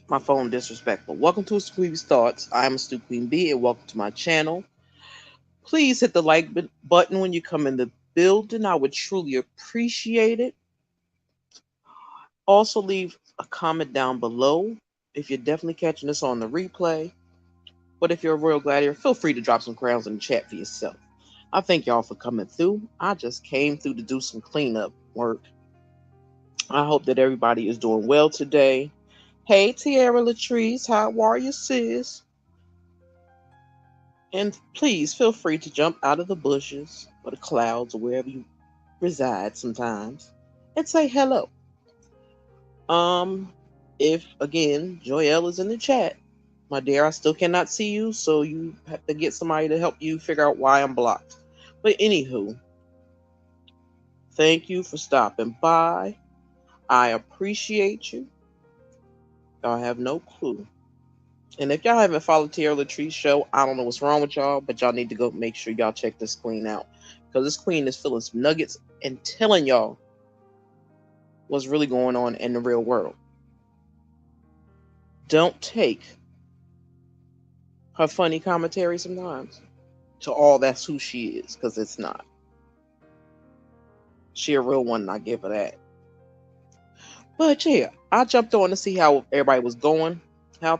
My phone disrespectful. Welcome to Stu Queen's Thoughts. I'm Stu Queen B, and welcome to my channel. Please hit the like button when you come in the building. I would truly appreciate it. Also, leave a comment down below if you're definitely catching this on the replay. But if you're a Royal Gladiator, feel free to drop some crowns in the chat for yourself. I thank y'all for coming through. I just came through to do some cleanup work. I hope that everybody is doing well today. Hey, Tierra Latrice, how are you, sis? And please feel free to jump out of the bushes or the clouds or wherever you reside sometimes and say hello. Um, if again, Joelle is in the chat, my dear, I still cannot see you, so you have to get somebody to help you figure out why I'm blocked. But anywho, thank you for stopping by. I appreciate you. Y'all have no clue. And if y'all haven't followed Tierra Latrice show, I don't know what's wrong with y'all, but y'all need to go make sure y'all check this queen out. Because this queen is filling some nuggets and telling y'all what's really going on in the real world. Don't take her funny commentary sometimes to all that's who she is, because it's not. She a real one, and I give her that. But yeah, I jumped on to see how everybody was going, how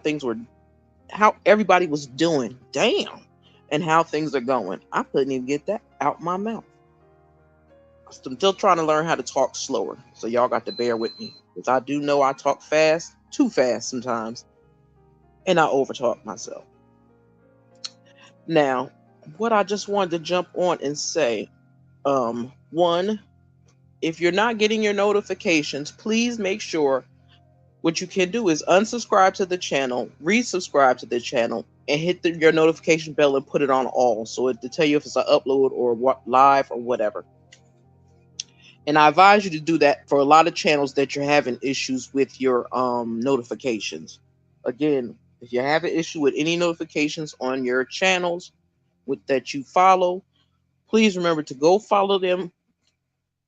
everybody was doing. Damn. And how things are going. I couldn't even get that out my mouth. I'm still trying to learn how to talk slower, so y'all got to bear with me, because I do know I talk fast, too fast sometimes, and I overtalk myself. Now, what I just wanted to jump on and say, one, if you're not getting your notifications, please make sure what you can do is unsubscribe to the channel, resubscribe to the channel, and hit your notification bell and put it on all, so it to tell you if it's an upload or what live or whatever. And I advise you to do that for a lot of channels that you're having issues with your notifications. Again, if you have an issue with any notifications on your channels that you follow, please remember to go follow them,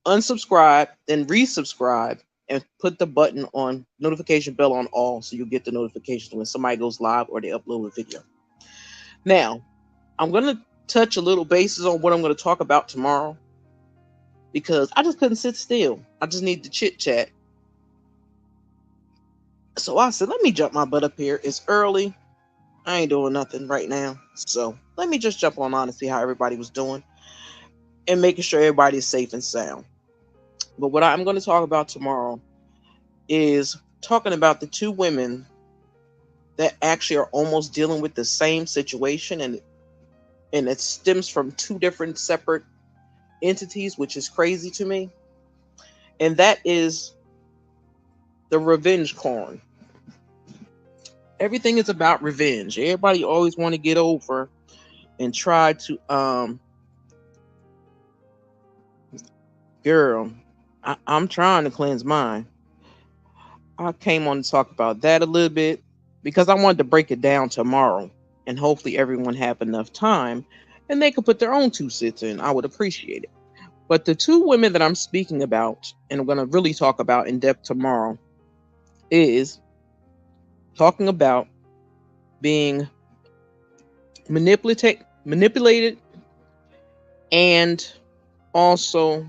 unsubscribe, then resubscribe, and put the button on notification bell on all, so you'll get the notifications when somebody goes live or they upload a video. Now, I'm going to touch a little bases on what I'm going to talk about tomorrow, because I just couldn't sit still. I just need to chit chat. So I said, let me jump my butt up here. It's early. I ain't doing nothing right now. So let me just jump on and see how everybody was doing and making sure everybody's safe and sound. But what I'm going to talk about tomorrow is talking about the two women that actually are almost dealing with the same situation, and it stems from two different separate entities, which is crazy to me. And that is the revenge porn. Everything is about revenge. Everybody always want to get over and try to girl, I'm trying to cleanse mine. I came on to talk about that a little bit because I wanted to break it down tomorrow, and hopefully everyone have enough time and they could put their own 2 cents in. I would appreciate it. But the two women that I'm speaking about, and I'm going to really talk about in depth tomorrow, is talking about being manipulated, and also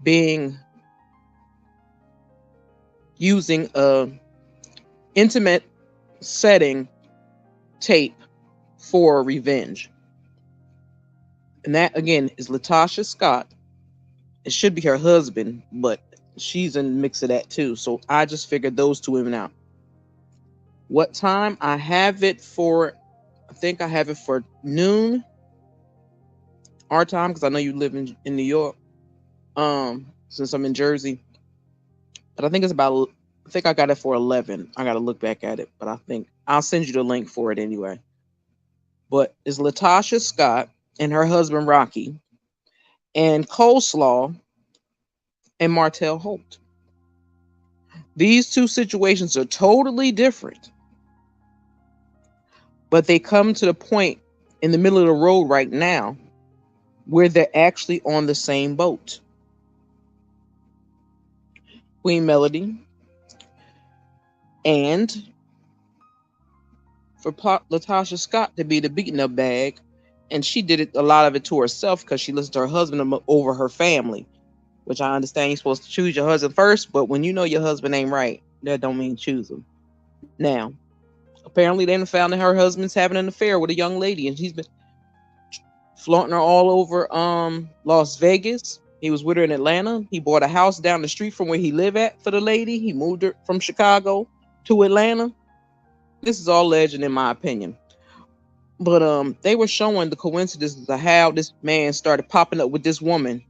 being using a intimate setting tape for revenge. And that again is Latasha Scott. It should be her husband, but she's in the mix of that too. So I just figured those two women out. What time? I think I have it for noon our time, because I know you live in New York. Since I'm in Jersey. But I think I got it for 11. I got to look back at it, but I think I'll send you the link for it anyway. But it's Latasha Scott and her husband Rocky, and Coleslaw and Martell Holt. These two situations are totally different, but they come to the point in the middle of the road right now where they're actually on the same boat. Queen Melody And for Latasha Scott to be the beaten up bag, and she did it a lot of it to herself because she listened to her husband over her family, which I understand you're supposed to choose your husband first, but when you know your husband ain't right, that don't mean choose him. Now, apparently they found that her husband's having an affair with a young lady, and he's been flaunting her all over Las Vegas. He was with her in Atlanta. He bought a house down the street from where he lived at for the lady. He moved her from Chicago to Atlanta. This is all legend in my opinion. But they were showing the coincidences of how this man started popping up with this woman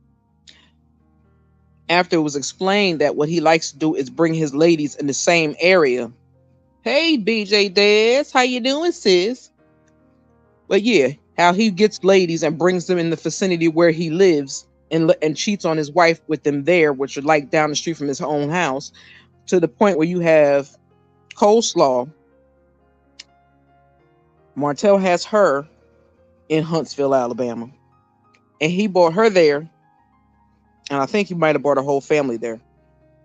after it was explained that what he likes to do is bring his ladies in the same area. Hey, BJ Des, how you doing, sis? But yeah, how he gets ladies and brings them in the vicinity where he lives and cheats on his wife with them there, which are like down the street from his own house, to the point where you have Coleslaw. Martell has her in Huntsville, Alabama, and he brought her there, and I think he might have brought her whole family there,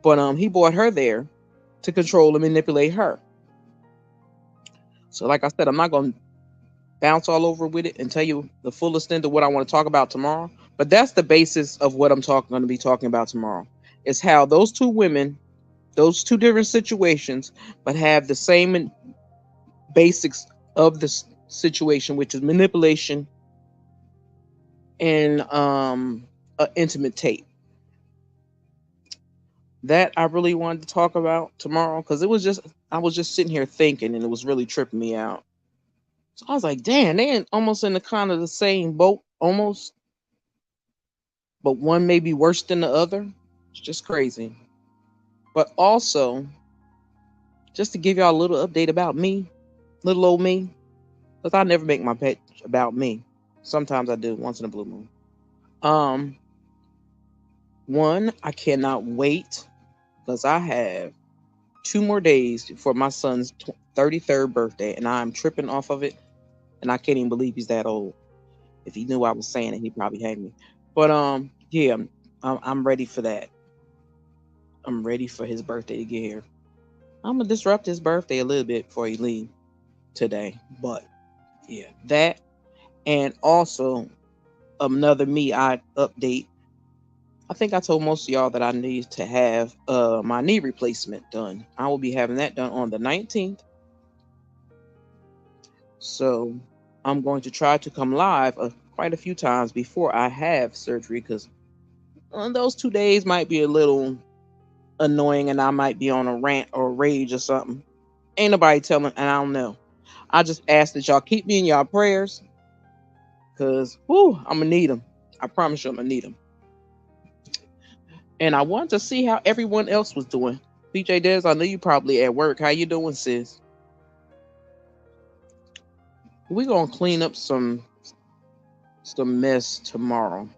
but he brought her there to control and manipulate her. So, like I said, I'm not going to bounce all over with it and tell you the full extent of what I want to talk about tomorrow. But that's the basis of what I'm going to be talking about tomorrow. Is how those two women, those two different situations, but have the same basics of the situation, which is manipulation and intimate tape. That I really wanted to talk about tomorrow because I was just sitting here thinking and it was really tripping me out. So I was like, damn, they almost in the kind of the same boat, almost, but one may be worse than the other. It's just crazy. But also, just to give y'all a little update about me, little old me, because I never make my page about me. Sometimes I do, once in a blue moon. One, I cannot wait because I have 2 more days for my son's 33rd birthday, and I'm tripping off of it, and I can't even believe he's that old. If he knew I was saying it, he'd probably hate me. But yeah, I'm ready for that. I'm ready for his birthday to get here. I'm gonna disrupt his birthday a little bit before he leave today, but yeah, that and also another me I update. I think I told most of y'all that I need to have my knee replacement done. I will be having that done on the 19th. So I'm going to try to come live quite a few times before I have surgery because those 2 days might be a little annoying and I might be on a rant or rage or something. Ain't nobody telling, and I don't know. I just ask that y'all keep me in y'all prayers because I'm gonna need them. I promise you I'm gonna need them. And I wanted to see how everyone else was doing. PJ Des, I know you probably at work. How you doing, sis? We're gonna clean up some mess tomorrow.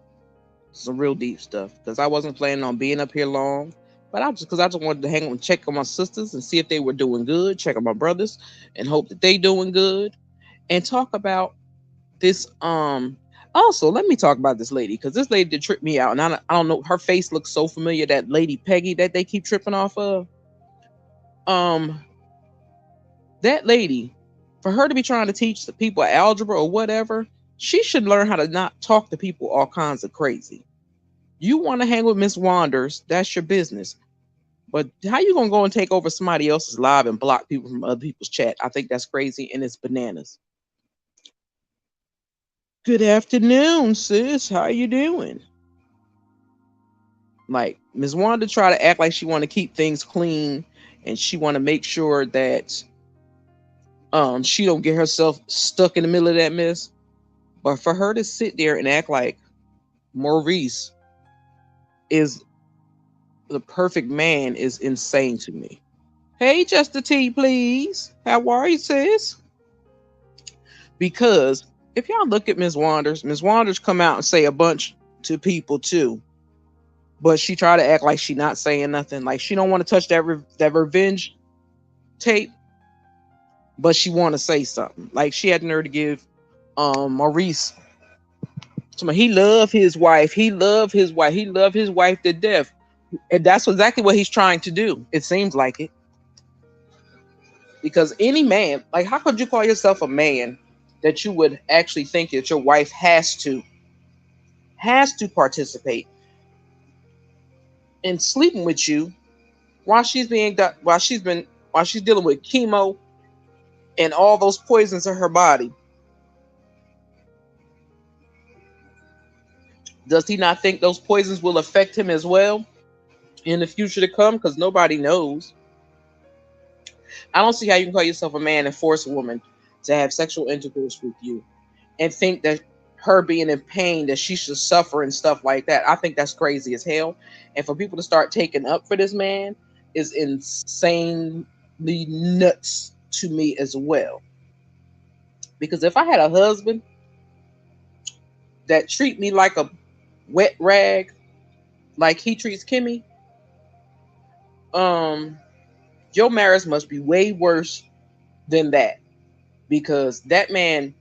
Some real deep stuff. Because I wasn't planning on being up here long. But I just wanted to hang on and check on my sisters and see if they were doing good, check on my brothers and hope that they doing good. And talk about this also let me talk about this lady because this lady did trip me out and I don't know, her face looks so familiar, that lady Peggy that they keep tripping off of. That lady, for her to be trying to teach the people algebra or whatever, she should learn how to not talk to people all kinds of crazy. You want to hang with Miss Wanders, that's your business. But how you gonna go and take over somebody else's live and block people from other people's chat? I think that's crazy and it's bananas. Good afternoon, sis. How you doing? Like Ms. Wanda try to act like she want to keep things clean and she want to make sure that she don't get herself stuck in the middle of that mess. But for her to sit there and act like Maurice is the perfect man is insane to me. Hey, just a tea, please. How are you, sis? Because if y'all look at Ms. Wanders come out and say a bunch to people too. But she try to act like she not saying nothing. Like she don't want to touch that revenge tape, but she want to say something. Like she had the nerve to give Maurice. He love his wife. He love his wife. He love his wife to death, and that's exactly what he's trying to do. It seems like it. Because any man, like, how could you call yourself a man that you would actually think that your wife has to participate in sleeping with you while while she's dealing with chemo and all those poisons in her body? Does he not think those poisons will affect him as well in the future to come? Because nobody knows. I don't see how you can call yourself a man and force a woman to have sexual intercourse with you and think that her being in pain, that she should suffer and stuff like that. I think that's crazy as hell. And for people to start taking up for this man is insanely nuts to me as well. Because if I had a husband that treat me like a wet rag, like he treats Kimmy, um, your marriage must be way worse than that. Because that man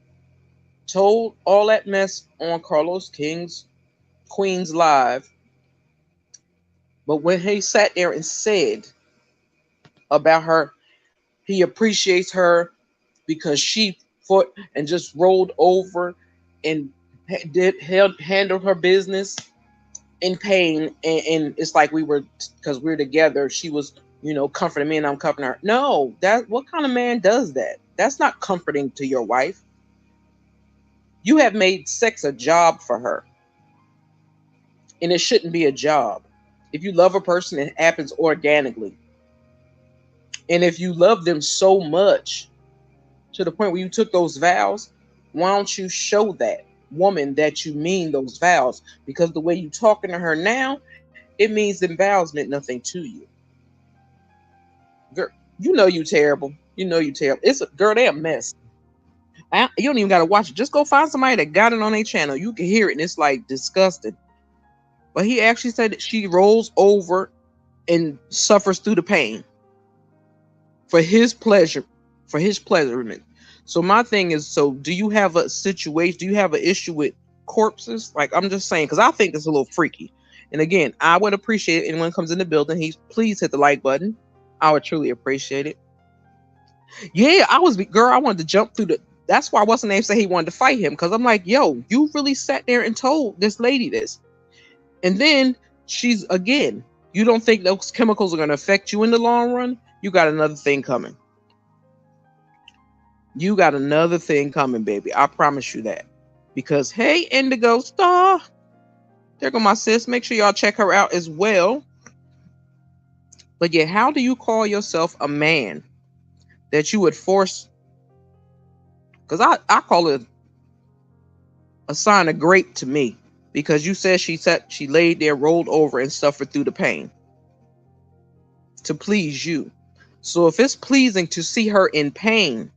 told all that mess on Carlos King's Queen's Live, but when he sat there and said about her, he appreciates her because she fought and just rolled over and handled her business in pain, and it's like we were, because we're together, she was, comforting me and I'm comforting her. No, that what kind of man does that? That's not comforting to your wife. You have made sex a job for her, and it shouldn't be a job. If you love a person, it happens organically. And if you love them so much to the point where you took those vows, why don't you show that woman that you mean those vows? Because the way you talking to her now, it means them vows meant nothing to you. Girl, you terrible. You terrible. Girl, they a mess. You don't even gotta watch it. Just go find somebody that got it on their channel. You can hear it, and it's like disgusting. But he actually said that she rolls over and suffers through the pain for his pleasure, for his pleasurement. So my thing is, so do you have a situation? Do you have an issue with corpses? Like, I'm just saying, because I think it's a little freaky. And again, I would appreciate it. Anyone comes in the building, please hit the like button. I would truly appreciate it. Yeah, I wanted to jump through the. That's why what's the name say he wanted to fight him, because I'm like, yo, you really sat there and told this lady this, and then she's again. You don't think those chemicals are going to affect you in the long run? You got another thing coming. You got another thing coming, baby. I promise you that. Because, hey, Indigo Star. There go my sis. Make sure y'all check her out as well. But yeah, how do you call yourself a man that you would force? Because I call it a sign of grape to me. Because you said she laid there, rolled over, and suffered through the pain to please you. So if it's pleasing to see her in pain,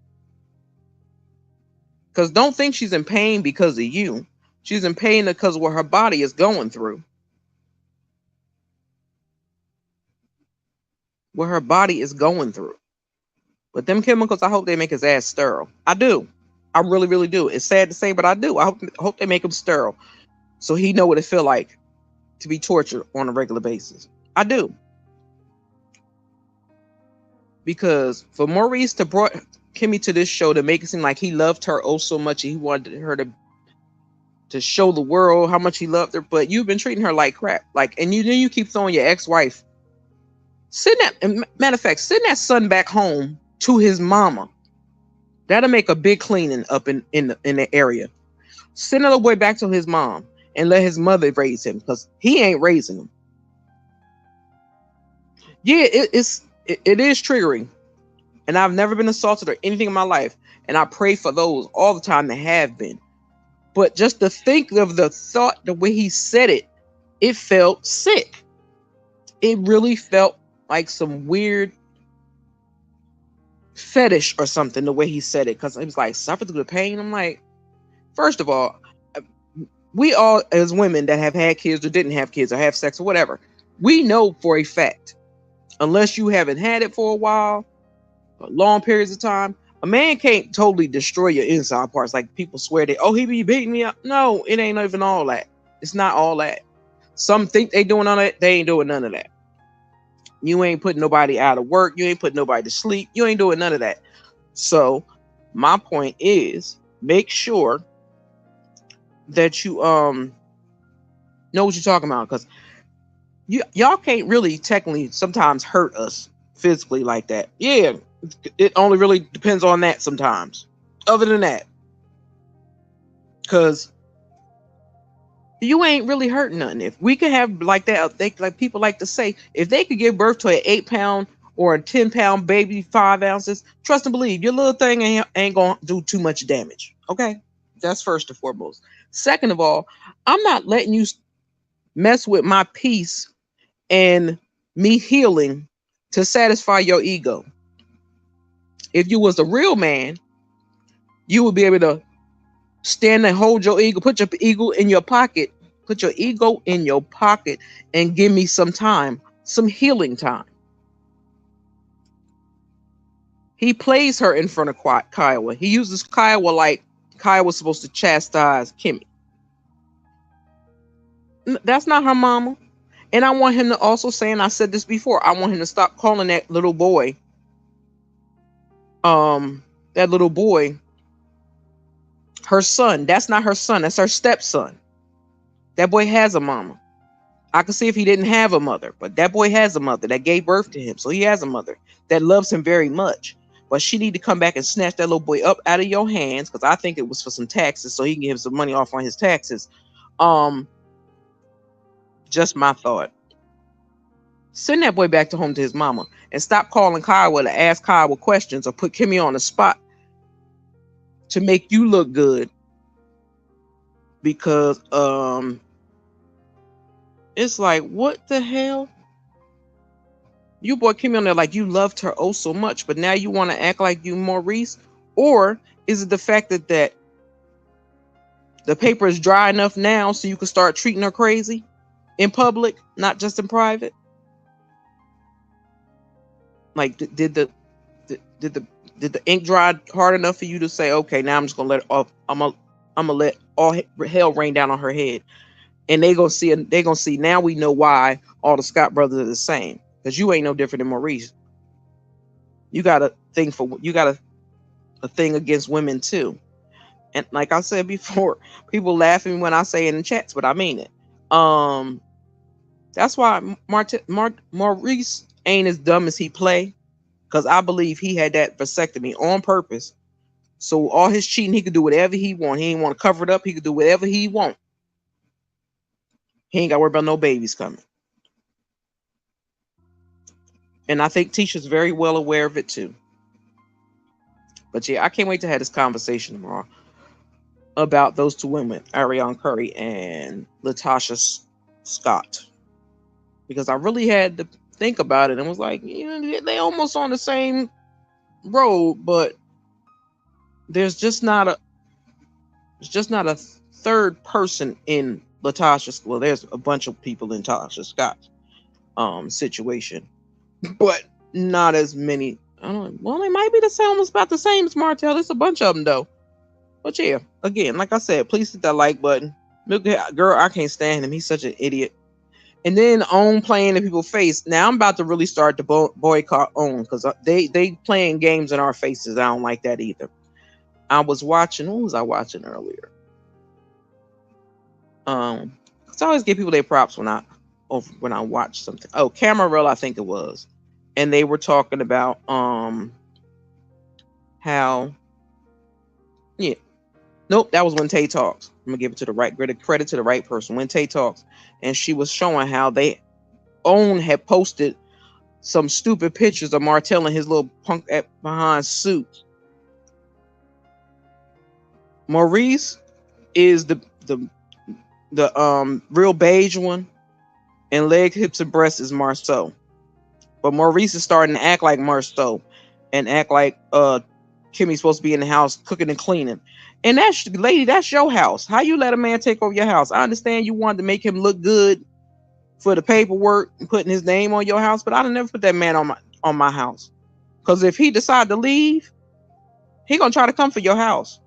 because don't think she's in pain because of you. She's in pain because of what her body is going through. What her body is going through. But them chemicals, I hope they make his ass sterile. I do. I really, really do. It's sad to say, but I do. I hope they make him sterile, so he know what it feel like to be tortured on a regular basis. I do. Because for Maurice to brought Kimmy to this show to make it seem like he loved her oh so much, and he wanted her to show the world how much he loved her, but you've been treating her like crap. Like, and you keep throwing your ex-wife. Matter of fact, send that son back home to his mama. That'll make a big cleaning up in the area. Send the boy back to his mom and let his mother raise him, because he ain't raising him. Yeah, it is triggering. And I've never been assaulted or anything in my life. And I pray for those all the time that have been. But just to think of the thought, the way he said it, it felt sick. It really felt like some weird fetish or something, the way he said it. Because it was like, suffer through the pain. I'm like, first of all, we all, as women that have had kids or didn't have kids or have sex or whatever, we know for a fact, unless you haven't had it for a while, long periods of time, a man can't totally destroy your inside parts. Like people swear that, oh, he be beating me up. No, it ain't even all that. It's not all that. Some think they doing all that. They ain't doing none of that. You ain't putting nobody out of work. You ain't putting nobody to sleep. You ain't doing none of that. So my point is, make sure that you know what you're talking about, because y'all can't really technically sometimes hurt us physically like that. Yeah, it only really depends on that sometimes. Other than that, because you ain't really hurting nothing. If we could have like that, like people like to say, if they could give birth to an 8-pound or a 10-pound baby, 5 ounces, trust and believe your little thing ain't gonna do too much damage. Okay, that's first and foremost. Second of all, I'm not letting you mess with my peace and me healing to satisfy your ego. If you was a real man, you would be able to stand and hold your ego, put your ego in your pocket, put your ego in your pocket, and give me some time, some healing time. He plays her in front of Kiowa. He uses Kiowa like Kiowa's supposed to chastise Kimmy. That's not her mama. And I want him to also say, and I said this before, I want him to stop calling that little boy, her son. That's not her son. That's her stepson. That boy has a mama. I could see if he didn't have a mother, but that boy has a mother that gave birth to him. So he has a mother that loves him very much. But she need to come back and snatch that little boy up out of your hands, because I think it was for some taxes, so he can give some money off on his taxes. Just my thought. Send that boy back to home to his mama, and stop calling Kiowa to ask Kiowa questions or put Kimmy on the spot to make you look good, because it's like, what the hell? You brought Kimmy on there like you loved her oh so much, but now you want to act like you Maurice? Or is it the fact that the paper is dry enough now so you can start treating her crazy in public, not just in private? Like, did the ink dry hard enough for you to say, okay, now I'm just gonna let it off. I'm gonna let all hell rain down on her head, and they gonna see. Now we know why all the Scott brothers are the same, because you ain't no different than Maurice. You got a thing a thing against women too, and like I said before, people laugh at me when I say it in chats, but I mean it. That's why Maurice ain't as dumb as he play, because I believe he had that vasectomy on purpose. So all his cheating, he could do whatever he want. He ain't want to cover it up. He could do whatever he want. He ain't got to worry about no babies coming. And I think Tisha's very well aware of it too. But yeah, I can't wait to have this conversation tomorrow about those two women, Ariane Curry and Latasha Scott, because I really had to think about it and was like, they almost on the same road, but there's just not a third person in Latasha. Well, there's a bunch of people in Tasha Scott's situation, but not as many. I don't know. Well, they might be the same, almost about the same as Martell. There's a bunch of them though. But yeah, again, like I said, please hit that like button. Girl, I can't stand him. He's such an idiot. And then OWN playing in people's face. Now I'm about to really start to boycott OWN, because they playing games in our faces. I don't like that either. I was watching. What was I watching earlier? Cause I always give people their props when I watch something. Oh, Camarilla, I think it was, and they were talking about how, yeah, nope, that was when Tay Talks. I'm gonna give it to the right credit to the right person. When Tay Talks, and she was showing how they OWN had posted some stupid pictures of Martell in his little punk behind suit. Maurice is the real beige one, and leg, hips, and breasts is Marceau. But Maurice is starting to act like Marceau and act like Kimmy's supposed to be in the house cooking and cleaning. And that's, lady, that's your house. How you let a man take over your house? I understand you wanted to make him look good for the paperwork and putting his name on your house, but I'd never put that man on my house. Because if he decide to leave, he gonna try to come for your house.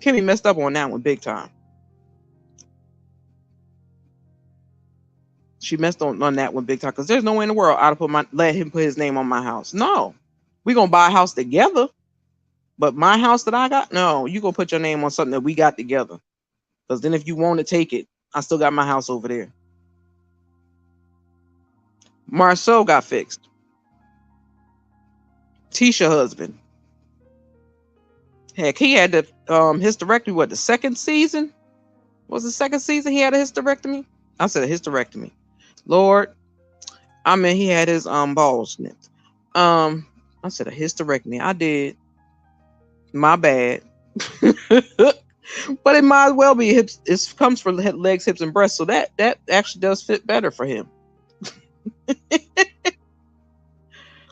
Kimmy messed up on that one big time. She messed on that one big time because there's no way in the world I'd let him put his name on my house. No, we gonna buy a house together, but my house that I got, no, you gonna put your name on something that we got together. Because then if you want to take it, I still got my house over there. Marcel got fixed. Tisha husband. Heck, he had the hysterectomy. What, the second season? Was the second season he had a hysterectomy? I said a hysterectomy. Lord, I mean he had his balls snipped. I said a hysterectomy. I did. My bad. But it might as well be hips. It comes for legs, hips, and breasts. So that actually does fit better for him.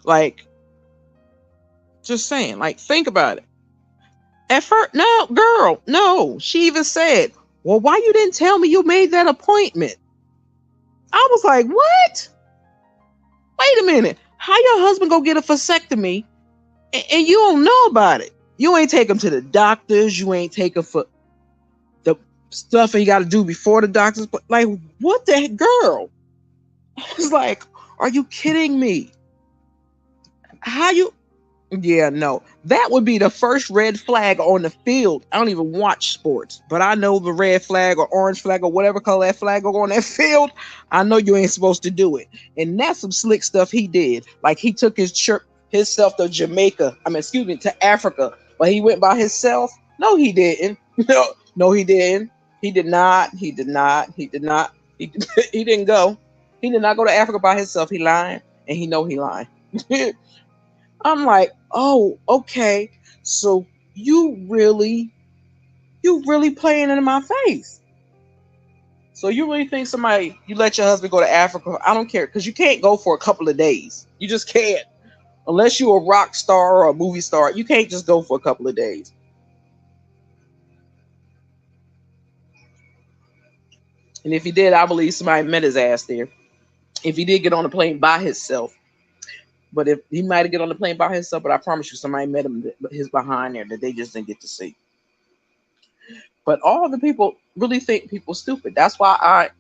Like, just saying. Like, think about it. At first, no, girl, no. She even said, "Well, why you didn't tell me you made that appointment?" I was like, "What? Wait a minute. How your husband go get a vasectomy and you don't know about it? You ain't take him to the doctors. You ain't take him for the stuff he got to do before the doctors. But like, what the heck, girl?" I was like, "Are you kidding me? How you?" Yeah, no. That would be the first red flag on the field. I don't even watch sports, but I know the red flag or orange flag or whatever color that flag go on that field. I know you ain't supposed to do it. And that's some slick stuff he did. Like he took himself to Jamaica. To Africa. But he went by himself. No, he didn't. No, he didn't. He did not. He did not. He did not. He didn't go. He did not go to Africa by himself. He lying, and he know he lying. I'm like, oh, okay. So you really playing in my face. So you really think you let your husband go to Africa? I don't care, because you can't go for a couple of days. You just can't. Unless you're a rock star or a movie star, you can't just go for a couple of days. And if he did, I believe somebody met his ass there. If he did get on the plane by himself. But if he might have get on the plane by himself, but I promise you somebody met him his behind there that they just didn't get to see. But all the people really think people stupid. That's why I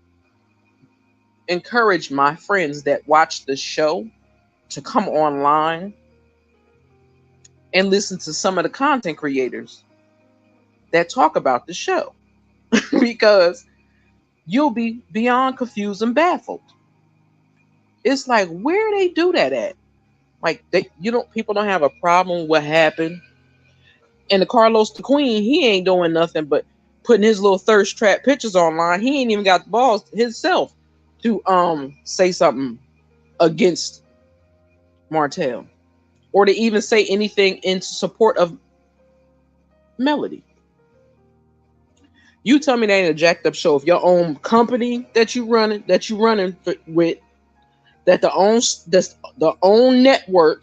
encourage my friends that watch the show to come online and listen to some of the content creators that talk about the show. Because you'll be beyond confused and baffled. It's like, where they do that at? Like, people don't have a problem with what happened. And the Carlos the Queen, he ain't doing nothing but putting his little thirst trap pictures online. He ain't even got the balls himself to say something against Martell, or to even say anything in support of Melody. You tell me that ain't a jacked up show. If your own company that you running with, that the own network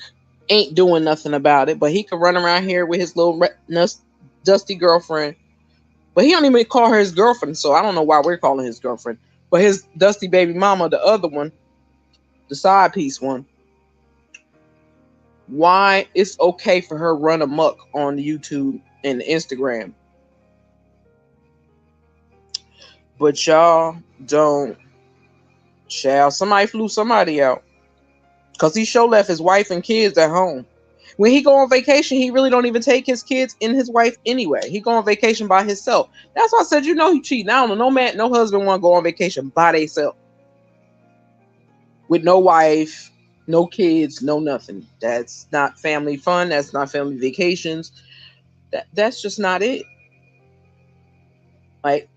ain't doing nothing about it, but he can run around here with his little dusty girlfriend. But he don't even call her his girlfriend, so I don't know why we're calling his girlfriend. But his dusty baby mama, the other one, the side piece one, why it's okay for her run amok on YouTube and Instagram. But y'all don't. Somebody flew somebody out. Because he sure left his wife and kids at home. When he go on vacation, he really don't even take his kids and his wife anyway. He go on vacation by himself. That's why I said, he cheating. I don't know. No man, no husband want to go on vacation by themselves. With no wife, no kids, no nothing. That's not family fun. That's not family vacations. That's just not it. Like,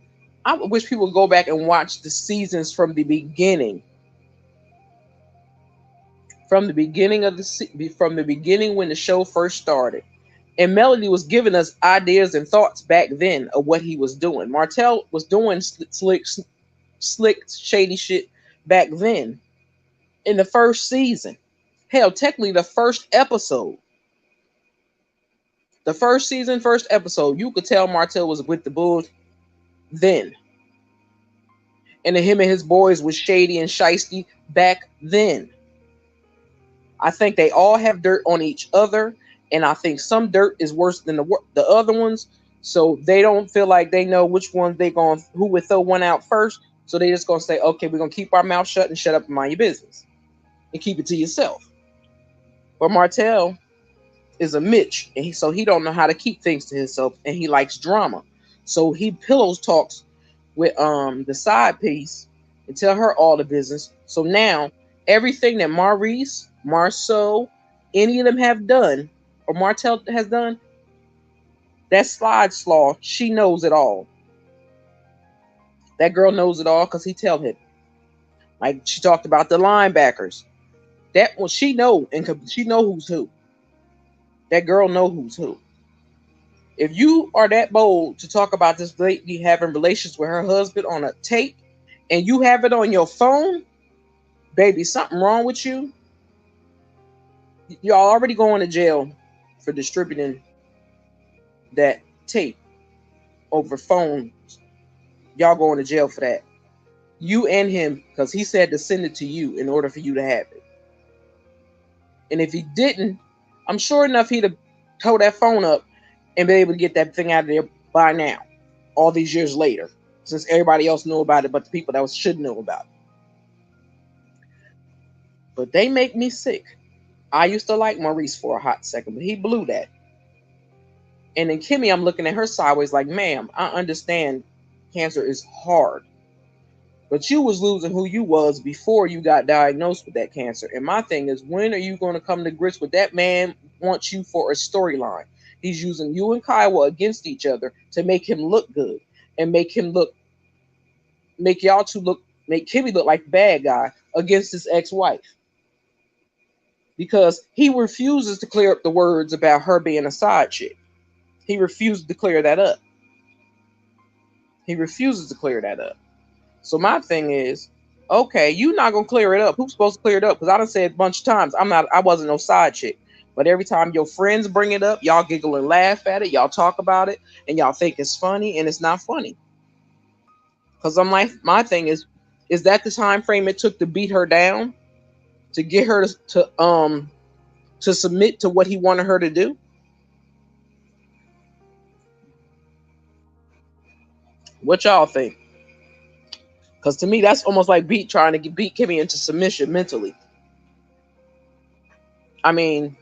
I wish people would go back and watch the seasons from the beginning. From the beginning when the show first started. And Melody was giving us ideas and thoughts back then of what he was doing. Martell was doing slick, shady shit back then in the first season. Hell, technically the first episode. The first season, first episode, you could tell Martell was with the Bulls then. And then him and his boys was shady and shisty back then. I think they all have dirt on each other, and I think some dirt is worse than the other ones. So they don't feel like they know which one who would throw one out first. So they just gonna say, okay, we're gonna keep our mouth shut and shut up and mind your business and keep it to yourself. But Martell is a Mitch, and so he don't know how to keep things to himself, and he likes drama. So he pillows talks with the side piece and tell her all the business. So now everything that Maurice, Marceau, any of them have done, or Martell has done, that slide slaw, she knows it all. That girl knows it all because he tell him. Like she talked about the linebackers. That one she know, and she know who's who. That girl know who's who. If you are that bold to talk about this lady having relations with her husband on a tape, and you have it on your phone, baby, something wrong with you. Y'all already going to jail for distributing that tape over phones. Y'all going to jail for that. You and him, because he said to send it to you in order for you to have it. And if he didn't, I'm sure enough he'd have towed that phone up and been able to get that thing out of there by now, all these years later, since everybody else knew about it but the people that should know about it. But they make me sick. I used to like Maurice for a hot second, but he blew that. And then Kimmy, I'm looking at her sideways like, ma'am, I understand cancer is hard. But you was losing who you was before you got diagnosed with that cancer. And my thing is, when are you going to come to grips with that man wants you for a storyline? He's using you and Kiowa against each other to make him look good and make Kimmy look like the bad guy against his ex-wife. Because he refuses to clear up the words about her being a side chick. He refuses to clear that up. So my thing is, okay, you're not gonna clear it up. Who's supposed to clear it up? Because I done said a bunch of times, I wasn't no side chick. But every time your friends bring it up, y'all giggle and laugh at it, y'all talk about it, and y'all think it's funny, and it's not funny. Because I'm like, my thing is that the time frame it took to beat her down, to get her to submit to what he wanted her to do? What y'all think? Because to me, that's almost like trying to beat Kimmy into submission mentally. I mean,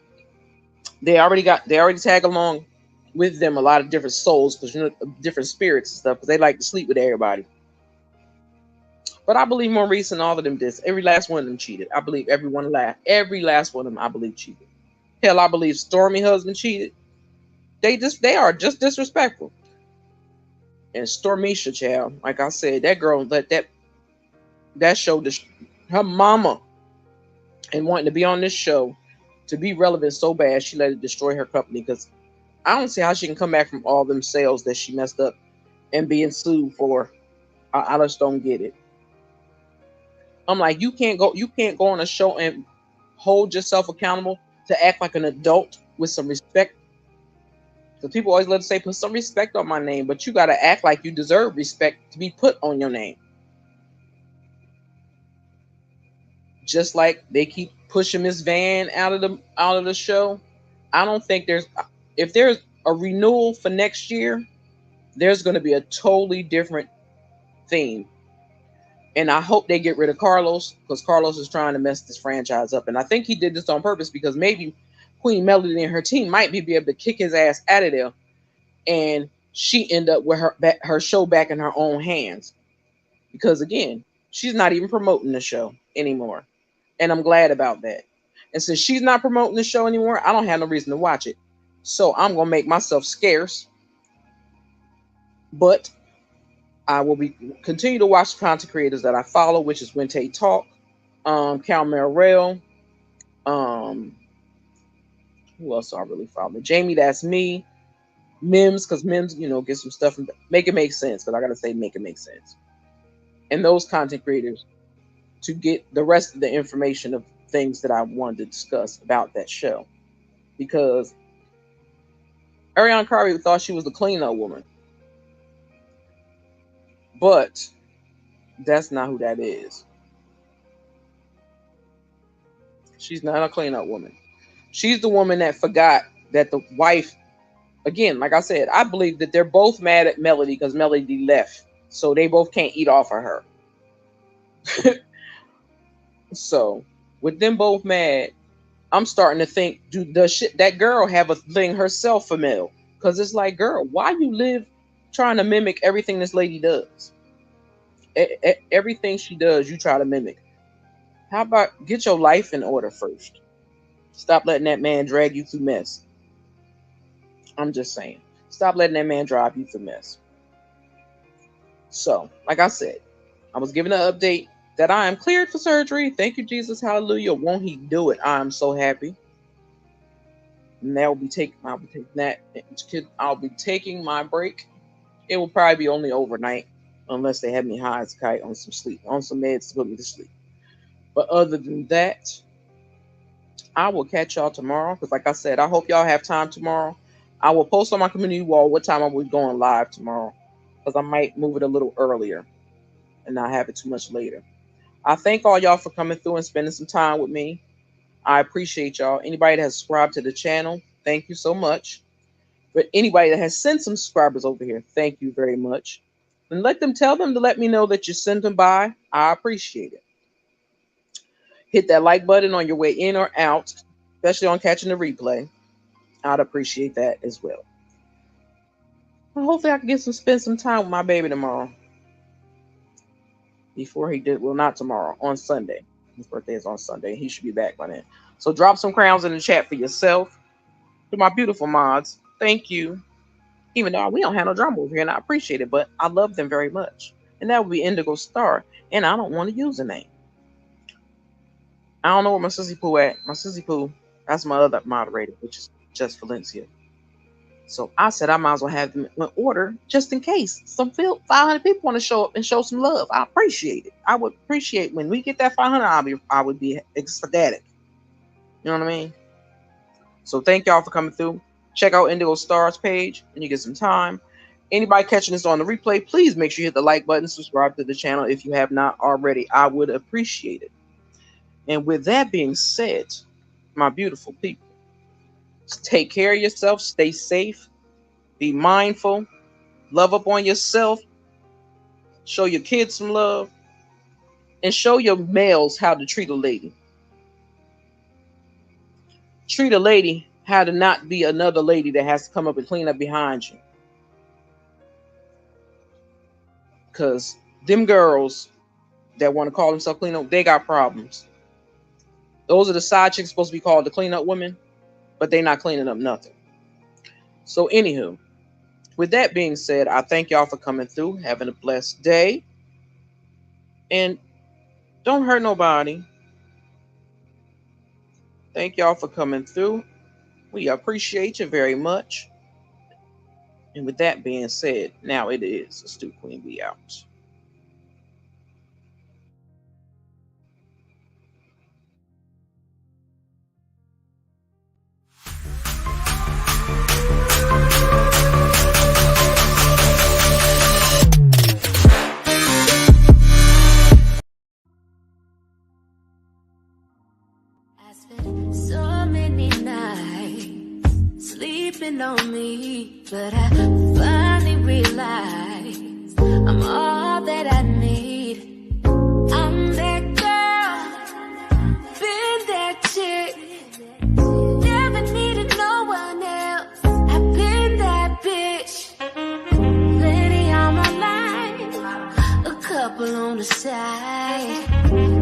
they already tag along with them a lot of different souls, because different spirits and stuff, because they like to sleep with everybody. But I believe Maurice and all of them did. Every last one of them cheated. I believe every last one of them, I believe, cheated. Hell, I believe Stormy husband cheated. They are just disrespectful. And Stormisha, child, like I said, that girl let that show her mama, and wanting to be on this show to be relevant so bad, she let it destroy her company. Because I don't see how she can come back from all them sales that she messed up and being sued for. I just don't get it. I'm like, you can't go on a show and hold yourself accountable to act like an adult with some respect. Because people always love to say, put some respect on my name, but you got to act like you deserve respect to be put on your name. Just like they keep pushing Miss Van out of the show. I don't think if there's a renewal for next year, there's going to be a totally different theme. And I hope they get rid of Carlos, because Carlos is trying to mess this franchise up. And I think he did this on purpose, because maybe Queen Melody and her team might be able to kick his ass out of there, and she end up with her show back in her own hands. Because again, she's not even promoting the show anymore. And I'm glad about that. And since she's not promoting the show anymore, I don't have no reason to watch it. So I'm going to make myself scarce. But I will continue to watch the content creators that I follow, which is Wente Talk, Cal Merrell, who else do I really follow? Jamie, that's me. Mims, because Mims, get some stuff and make it make sense. Because I got to say, make it make sense. And those content creators to get the rest of the information of things that I wanted to discuss about that show. Because Ariana Carby thought she was the clean-up woman. But that's not who that is. She's not a clean-up woman. She's the woman that forgot that the wife, again, like I said, I believe that they're both mad at Melody because Melody left. So they both can't eat off of her. So with them both mad, I'm starting to think, does that girl have a thing herself for male? Because it's like, girl, why you live trying to mimic everything this lady does? Everything she does, you try to mimic. How about get your life in order first? Stop letting that man drag you through mess. I'm just saying. Stop letting that man drive you through mess. So, like I said, I was given an update that I am cleared for surgery. Thank you, Jesus. Hallelujah. Won't he do it? I am so happy. And I'll be taking that. I'll be taking my break. It will probably be only overnight, unless they have me high as a kite on some sleep, on some meds to put me to sleep. But other than that, I will catch y'all tomorrow. Because like I said, I hope y'all have time tomorrow. I will post on my community wall what time I will be going live tomorrow. Because I might move it a little earlier and not have it too much later. I thank all y'all for coming through and spending some time with me. I appreciate y'all. Anybody that has subscribed to the channel, thank you so much. But anybody that has sent some subscribers over here, thank you very much. And tell them to let me know that you sent them by. I appreciate it. Hit that like button on your way in or out, especially on catching the replay. I'd appreciate that as well. And hopefully I can spend some time with my baby tomorrow. Before he did, well, not tomorrow, on Sunday. His birthday is on Sunday. He should be back by then. So drop some crowns in the chat for yourself. To my beautiful mods, thank you. Even though we don't have no drama over here, and I appreciate it, but I love them very much. And that would be Indigo Star. And I don't want to use a name. I don't know where my Sissy Pooh at. My Sissy Pooh, that's my other moderator, which is just Valencia. So I said I might as well have them in order just in case some 500 people want to show up and show some love. I appreciate it. I would appreciate when we get that 500. I would be ecstatic. You know what I mean? So thank y'all for coming through. Check out Indigo Stars page when you get some time. Anybody catching this on the replay, please make sure you hit the like button, subscribe to the channel if you have not already. I would appreciate it. And with that being said, my beautiful people, take care of yourself, stay safe, be mindful, love up on yourself, show your kids some love, and show your males how to treat a lady. Treat a lady how to not be another lady that has to come up and clean up behind you. Because them girls that want to call themselves clean up, they got problems. Those are the side chicks supposed to be called the clean up women, but they're not cleaning up nothing. So anywho, with that being said, I thank y'all for coming through, having a blessed day. And don't hurt nobody. Thank y'all for coming through. We appreciate you very much. And with that being said, now it is Astute Queen be out. So many nights sleeping on me, but I finally realized I'm all that I need. I'm that girl, been that chick, never needed no one else. I've been that bitch, plenty on my mind, a couple on the side.